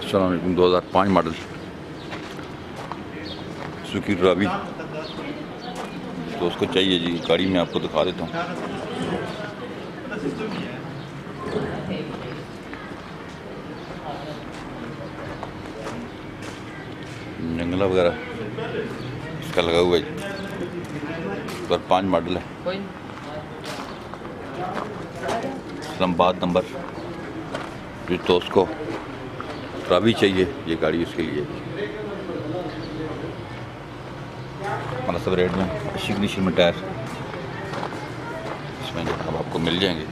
अस्सलाम वालेकुम। 2005 model Suzuki Ravi तो उसको चाहिए जी। गाड़ी में आपको दिखा देता हूँ। जंगला वगैरह इसका लगा हुआ है जी। 2005 मॉडल है। इस्लामाबाद नंबर जो तो उसको रावी चाहिए ये गाड़ी उसके लिए मुनासिब रेट में 80 कंडीशन में टायर इसमें अब आपको मिल जाएंगे।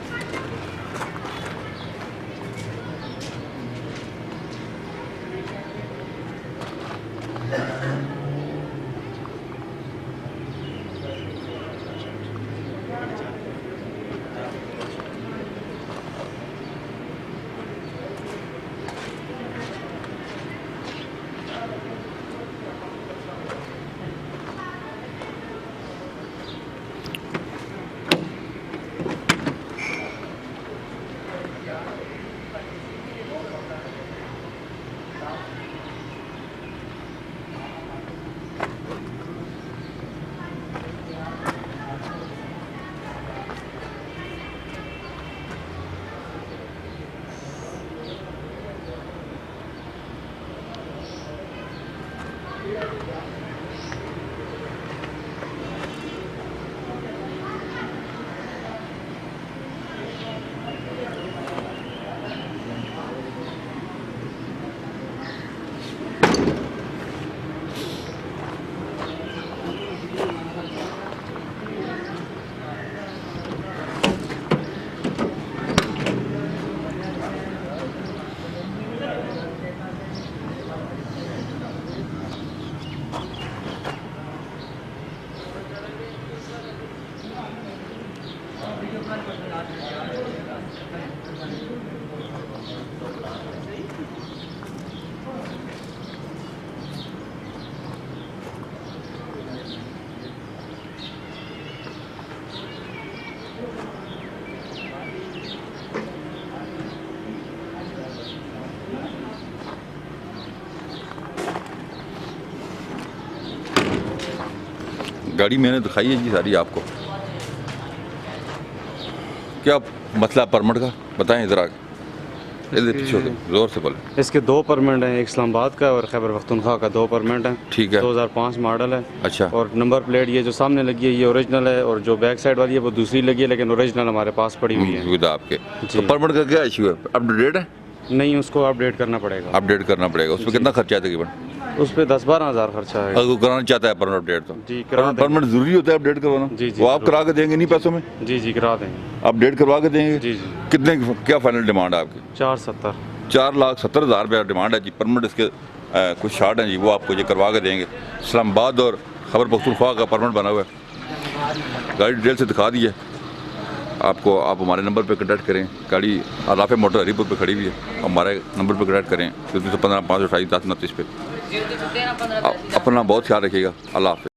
गाड़ी मैंने दिखाई है जी सारी आपको। क्या मसला परमिट का बताएं इधर आके। पीछे जोर से बोले। इसके 2 परमिट हैं, एक इस्लामाबाद का और खैबर पख्तूनख्वा का 2 परमिट हैं। ठीक है। 2005 मॉडल है। अच्छा। और नंबर प्लेट ये जो सामने लगी है ये ओरिजिनल है और जो बैक साइड वाली है वो दूसरी लगी है, लेकिन ओरिजिनल हमारे पास पड़ी हुई है आपके। तो परमिट का क्या इशू है? अपडेट है? नहीं, उसको अपडेट करना पड़ेगा। अपडेट करना पड़ेगा। उसमें कितना खर्चा है तकरीबन? उस पर 10-12 हज़ार खर्चा है। अगर कराना चाहता है परमिट अपडेट तो जी परमिट जरूरी होता है अपडेट करवाना? जी जी। वो आप करा के देंगे नहीं पैसों में? जी करा देंगे। अपडेट करवा के देंगे? जी जी। कितने क्या फाइनल डिमांड है आपकी? 470। 4,70,000 रुपया डिमांड है जी। परमिट इसके कुछ शार्ट हैं जी, वो आपको ये करवा के देंगे। इस्लामाबाद और खैबर पख्तूनख्वा का परमिट बना हुआ है। गाड़ी डिटेल से दिखा दी है आपको। आप हमारे नंबर पे कांटेक्ट करें। गाड़ी आराफे मोटर हरीपुर पे खड़ी हुई है। हमारे नंबर पे कांटेक्ट करें 15 528 10 29 पे। अपना बहुत ख्याल रखिएगा। अल्लाह हाफ़िज़।